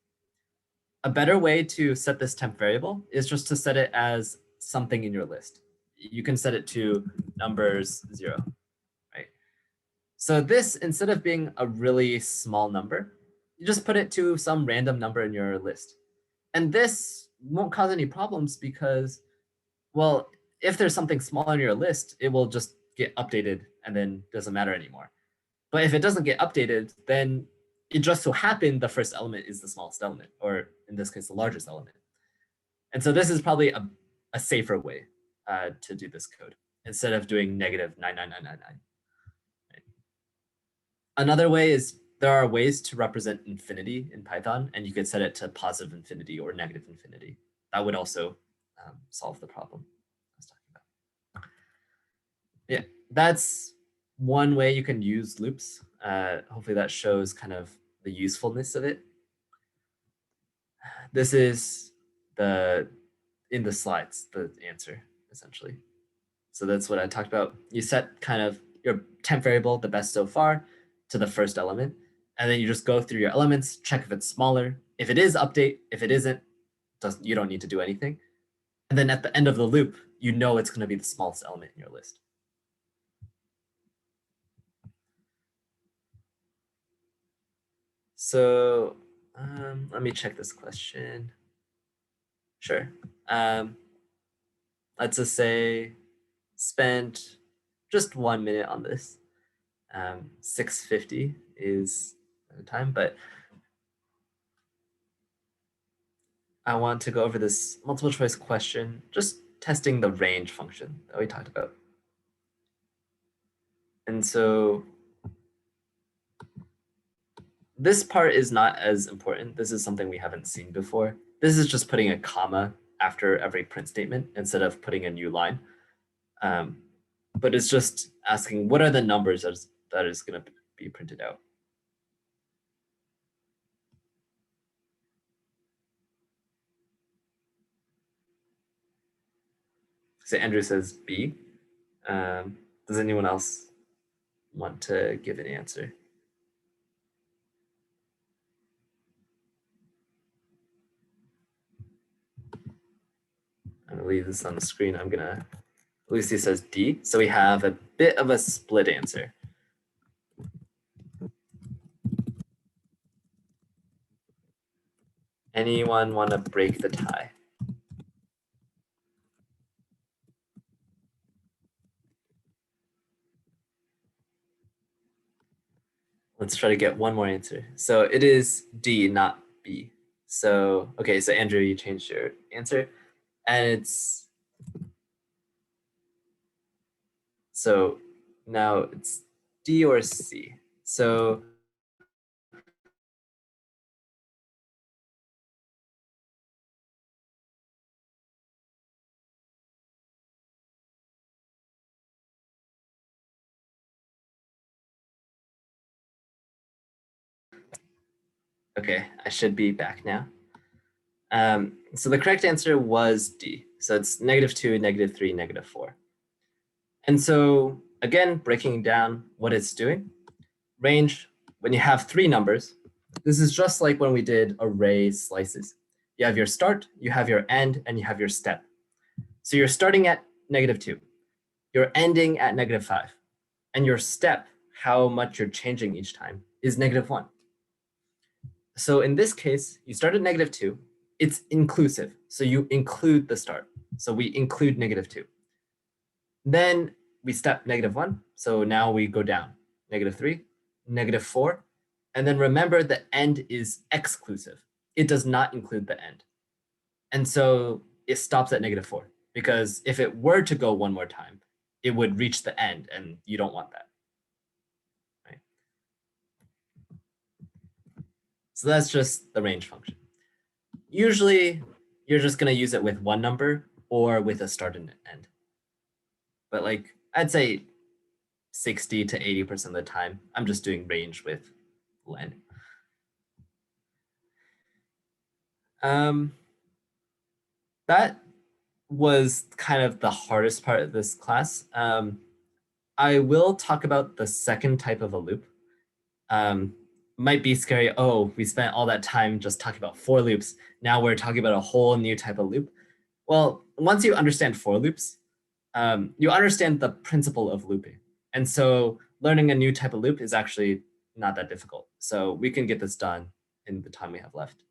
A better way to set this temp variable is just to set it as something in your list. You can set it to numbers 0, right? So this, instead of being a really small number, you just put it to some random number in your list. And this won't cause any problems because, well, if there's something small in your list, it will just get updated and then doesn't matter anymore. But if it doesn't get updated, then it just so happened the first element is the smallest element, or in this case, the largest element. And so this is probably a safer way to do this code instead of doing negative 99999. Right? Another way is there are ways to represent infinity in Python, and you could set it to positive infinity or negative infinity. That would also solve the problem I was talking about. Yeah, that's one way you can use loops. Hopefully that shows kind of the usefulness of it. This is in the slides, the answer, essentially. So that's what I talked about. You set kind of your temp variable, the best so far, to the first element. And then you just go through your elements, check if it's smaller. If it is, update. If it isn't, you don't need to do anything. And then at the end of the loop, you know it's going to be the smallest element in your list. So let me check this question. Sure. Let's just say spent just 1 minute on this. 650 is the time, but I want to go over this multiple choice question, just testing the range function that we talked about. And so this part is not as important. This is something we haven't seen before. This is just putting a comma after every print statement instead of putting a new line. But it's just asking what are the numbers that is going to be printed out. So Andrew says B. Does anyone else want to give an answer? I'm gonna leave this on the screen. Lucy says D. So we have a bit of a split answer. Anyone want to break the tie? Let's try to get one more answer. So it is D, not B. So, okay, so Andrew, you changed your answer. And it's, so now it's D or C. So okay, I should be back now. So the correct answer was D. So it's -2, -3, -4. And so again, breaking down what it's doing, range, when you have three numbers, this is just like when we did array slices. You have your start, you have your end, and you have your step. So you're starting at -2. You're ending at -5. And your step, how much you're changing each time, is -1. So in this case, you start at -2. It's inclusive. So you include the start. So we include -2. Then we step -1. So now we go down -3, -4. And then remember the end is exclusive. It does not include the end. And so it stops at -4, because if it were to go one more time, it would reach the end, and you don't want that. Right? So that's just the range function. Usually, you're just going to use it with one number or with a start and end. But like, I'd say 60 to 80% of the time, I'm just doing range with len. That was kind of the hardest part of this class. I will talk about the second type of a loop. Might be scary. Oh, we spent all that time just talking about for loops. Now we're talking about a whole new type of loop. Well, once you understand for loops, you understand the principle of looping. And so learning a new type of loop is actually not that difficult. So we can get this done in the time we have left.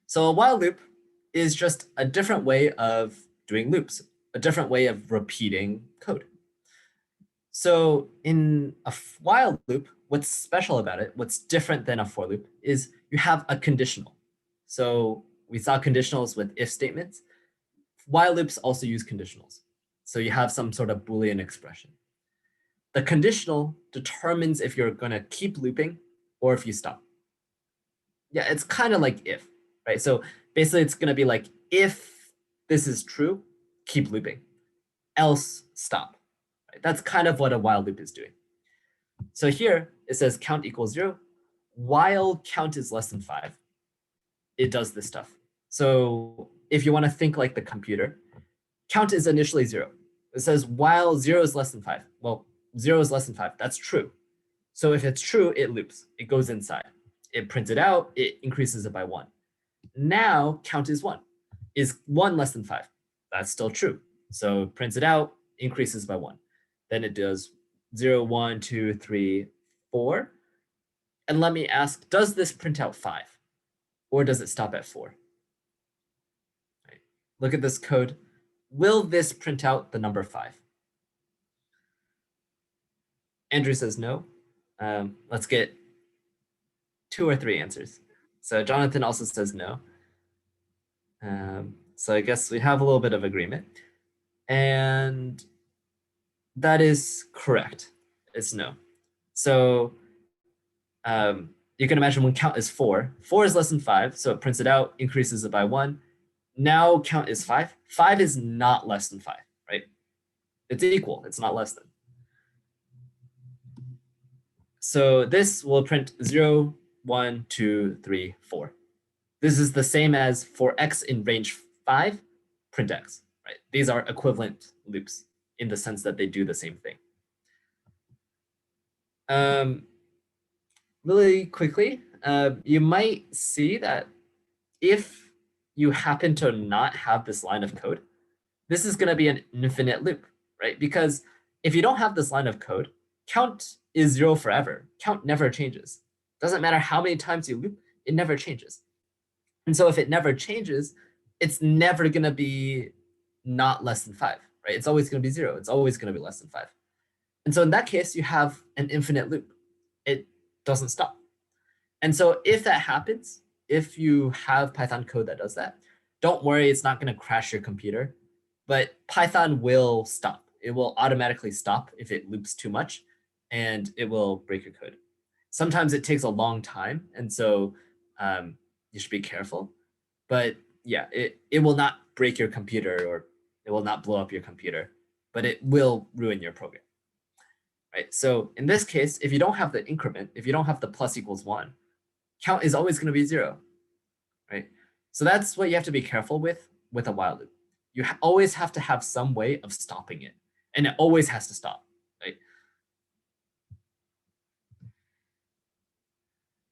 So a while loop is just a different way of doing loops, a different way of repeating code. So in a while loop, what's special about it, what's different than a for loop, is you have a conditional. So we saw conditionals with if statements. While loops also use conditionals. So you have some sort of Boolean expression. The conditional determines if you're going to keep looping or if you stop. Yeah, it's kind of like if, right? So basically it's going to be like, if this is true, keep looping, else stop. Right? That's kind of what a while loop is doing. So here it says count equals 0. While count is less than 5, it does this stuff. So if you want to think like the computer, count is initially 0. It says while 0 is less than 5. Well, 0 is less than 5. That's true. So if it's true, it loops. It goes inside. It prints it out. It increases it by 1. Now count is 1. Is 1 less than 5? That's still true. So it prints it out, increases by 1. Then it does 0, 1, 2, 3, 4. And let me ask, does this print out 5? Or does it stop at 4? Right. Look at this code. Will this print out the number 5? Andrew says no. Let's get 2 or 3 answers. So Jonathan also says no. So I guess we have a little bit of agreement. And that is correct. It's no. So you can imagine when count is 4, 4 is less than 5, so it prints it out, increases it by 1. Now count is 5. 5 is not less than 5, right? It's equal, it's not less than. So this will print 0, 1, 2, 3, 4. This is the same as for x in range 5, print x, right? These are equivalent loops in the sense that they do the same thing. Really quickly, you might see that if you happen to not have this line of code, this is going to be an infinite loop, right? Because if you don't have this line of code, count is 0 forever. Count never changes. Doesn't matter how many times you loop, it never changes. And so if it never changes, it's never going to be not less than 5, right? It's always going to be 0. It's always going to be less than 5. And so in that case, you have an infinite loop. It doesn't stop. And so if that happens, if you have Python code that does that, don't worry, it's not going to crash your computer, but Python will stop. It will automatically stop if it loops too much, and it will break your code. Sometimes it takes a long time, and so you should be careful. But yeah, it will not break your computer, or it will not blow up your computer, but it will ruin your program. Right? So in this case, if you don't have the increment, if you don't have the plus equals 1, count is always going to be 0. Right? So that's what you have to be careful with a while loop. You always have to have some way of stopping it, and it always has to stop. Right?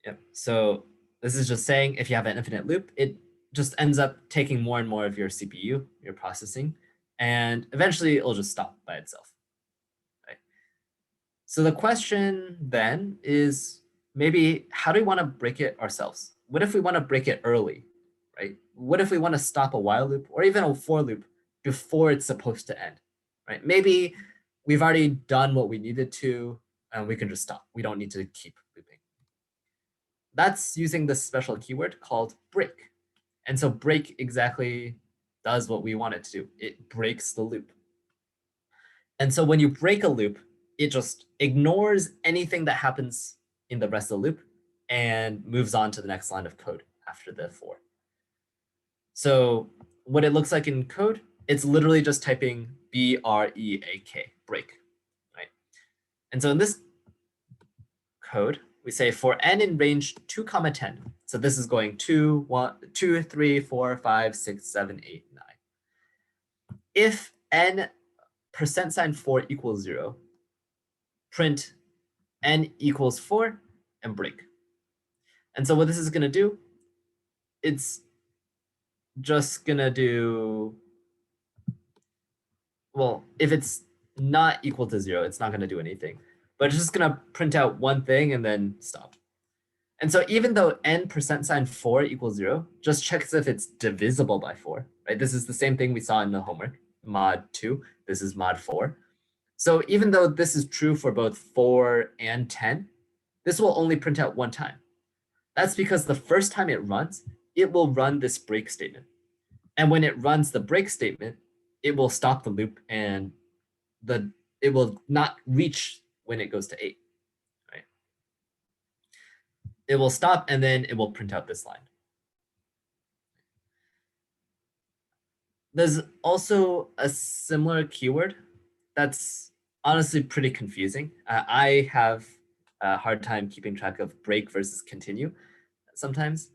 Yep. So this is just saying if you have an infinite loop, it just ends up taking more and more of your CPU, your processing, and eventually it'll just stop by itself. Right? So the question then is, maybe how do we want to break it ourselves? What if we want to break it early, right? What if we want to stop a while loop or even a for loop before it's supposed to end, right? Maybe we've already done what we needed to, and we can just stop. We don't need to keep looping. That's using this special keyword called break. And so break exactly does what we want it to do. It breaks the loop. And so when you break a loop, it just ignores anything that happens in the rest of the loop and moves on to the next line of code after the for. So what it looks like in code, it's literally just typing break, break, right? And so in this code, we say for n in range 2, 10. So this is going 2, 1, 2, 3, 4, 5, 6, 7, 8, 9. If n %4 equals 0, print n equals 4 and break. And so what this is going to do, it's just going to do, well, if it's not equal to 0, it's not going to do anything. But it's just going to print out one thing and then stop. And so even though n %4 equals 0, just checks if it's divisible by 4, right? This is the same thing we saw in the homework, mod 2. This is mod 4. So even though this is true for both 4 and 10, this will only print out one time. That's because the first time it runs, it will run this break statement. And when it runs the break statement, it will stop the loop and it will not reach when it goes to 8. Right? It will stop and then it will print out this line. There's also a similar keyword that's honestly pretty confusing. I have a hard time keeping track of break versus continue sometimes.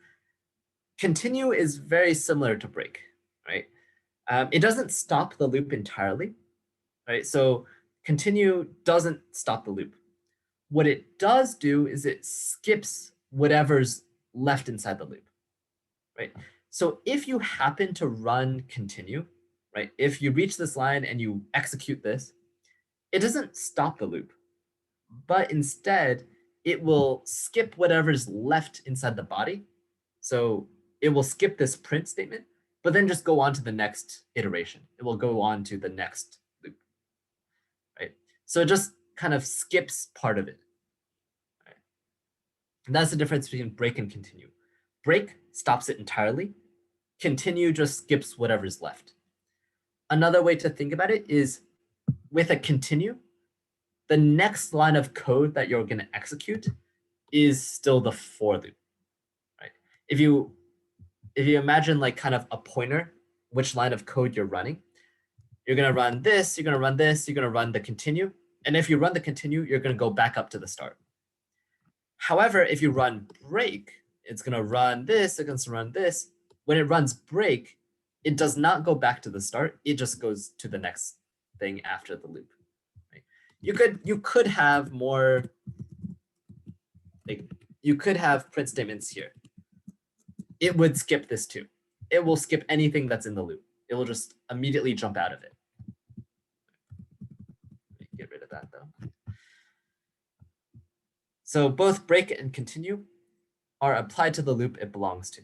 Continue is very similar to break, right? It doesn't stop the loop entirely, right? So continue doesn't stop the loop. What it does do is it skips whatever's left inside the loop, right? So if you happen to run continue, right? If you reach this line and you execute this, it doesn't stop the loop, but instead it will skip whatever's left inside the body. So it will skip this print statement, but then just go on to the next iteration. It will go on to the next loop, right? So it just kind of skips part of it. Right? And that's the difference between break and continue. Break stops it entirely. Continue just skips whatever's left. Another way to think about it is with a continue, the next line of code that you're going to execute is still the for loop, right? If you imagine like kind of a pointer, which line of code you're running, you're going to run this, you're going to run this, you're going to run the continue. And if you run the continue, you're going to go back up to the start. However, if you run break, it's going to run this, it's going to run this. When it runs break, it does not go back to the start. It just goes to the next thing after the loop. Right? You could have more, like you could have print statements here. It would skip this too. It will skip anything that's in the loop. It will just immediately jump out of it. Get rid of that though. So both break and continue are applied to the loop it belongs to.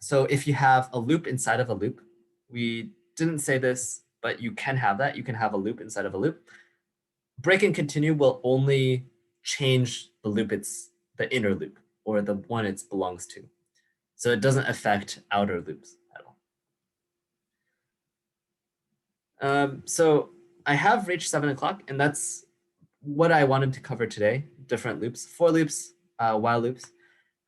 So if you have a loop inside of a loop, we didn't say this, but you can have that. You can have a loop inside of a loop. Break and continue will only change the loop, the inner loop, or the one it belongs to. So it doesn't affect outer loops at all. So I have reached 7 o'clock, and that's what I wanted to cover today. Different loops, for loops, while loops.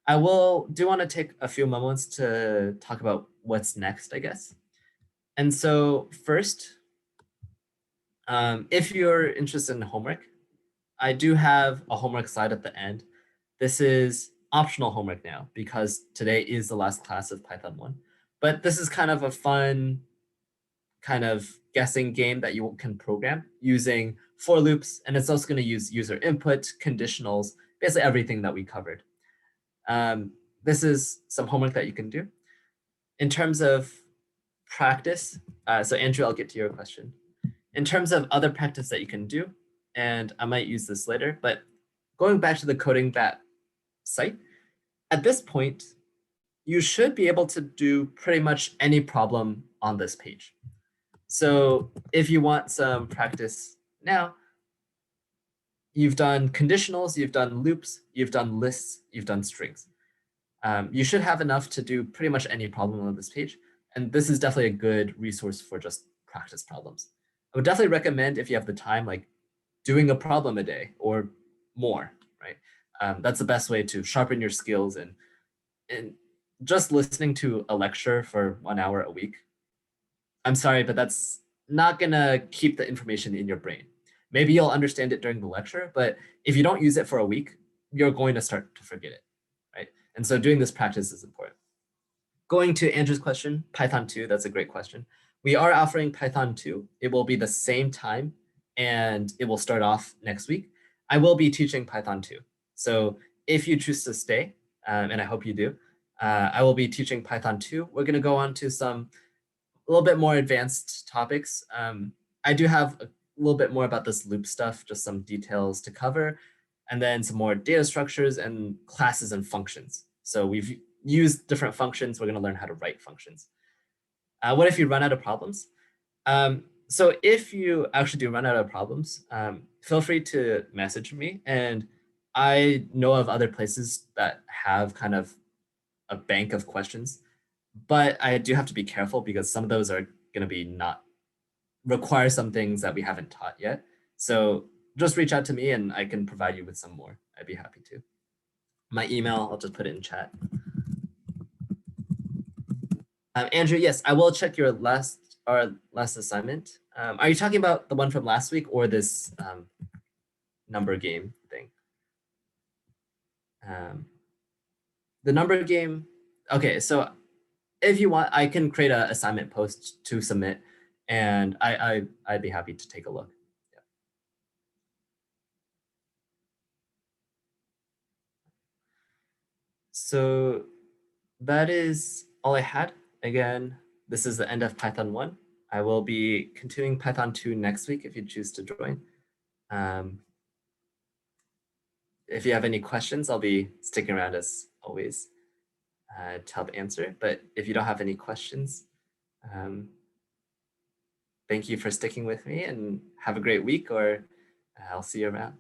I do want to take a few moments to talk about what's next, I guess. And so first, if you're interested in homework, I do have a homework slide at the end. This is optional homework now because today is the last class of Python 1. But this is kind of a fun kind of guessing game that you can program using for loops. And it's also going to use user input, conditionals, basically everything that we covered. This is some homework that you can do. In terms of practice, so Andrew, I'll get to your question. In terms of other practice that you can do, and I might use this later, but going back to the Coding Bat site, at this point, you should be able to do pretty much any problem on this page. So if you want some practice now, you've done conditionals, you've done loops, you've done lists, you've done strings. You should have enough to do pretty much any problem on this page. And this is definitely a good resource for just practice problems. I would definitely recommend, if you have the time, like doing a problem a day or more, right? That's the best way to sharpen your skills, and just listening to a lecture for 1 hour a week. I'm sorry, but that's not gonna keep the information in your brain. Maybe you'll understand it during the lecture, but if you don't use it for a week, you're going to start to forget it, right? And so doing this practice is important. Going to Andrew's question, Python 2, that's a great question. We are offering Python 2. It will be the same time, and it will start off next week. I will be teaching Python 2. So if you choose to stay, and I hope you do, I will be teaching Python 2. We're going to go on to some a little bit more advanced topics. I do have a little bit more about this loop stuff, just some details to cover, and then some more data structures and classes and functions. So we've used different functions. We're going to learn how to write functions. What if you run out of problems? So if you actually do run out of problems, feel free to message me. And I know of other places that have kind of a bank of questions, but I do have to be careful because some of those are going to be not require some things that we haven't taught yet. So just reach out to me and I can provide you with some more. I'd be happy to. My email, I'll just put it in chat. Andrew, yes, I will check your last assignment. Are you talking about the one from last week or this number game thing? The number game, okay, so if you want, I can create an assignment post to submit, and I'd be happy to take a look. Yeah. So that is all I had. Again, this is the end of Python 1. I will be continuing Python 2 next week if you choose to join. If you have any questions, I'll be sticking around as always to help answer. But if you don't have any questions, thank you for sticking with me and have a great week, or I'll see you around.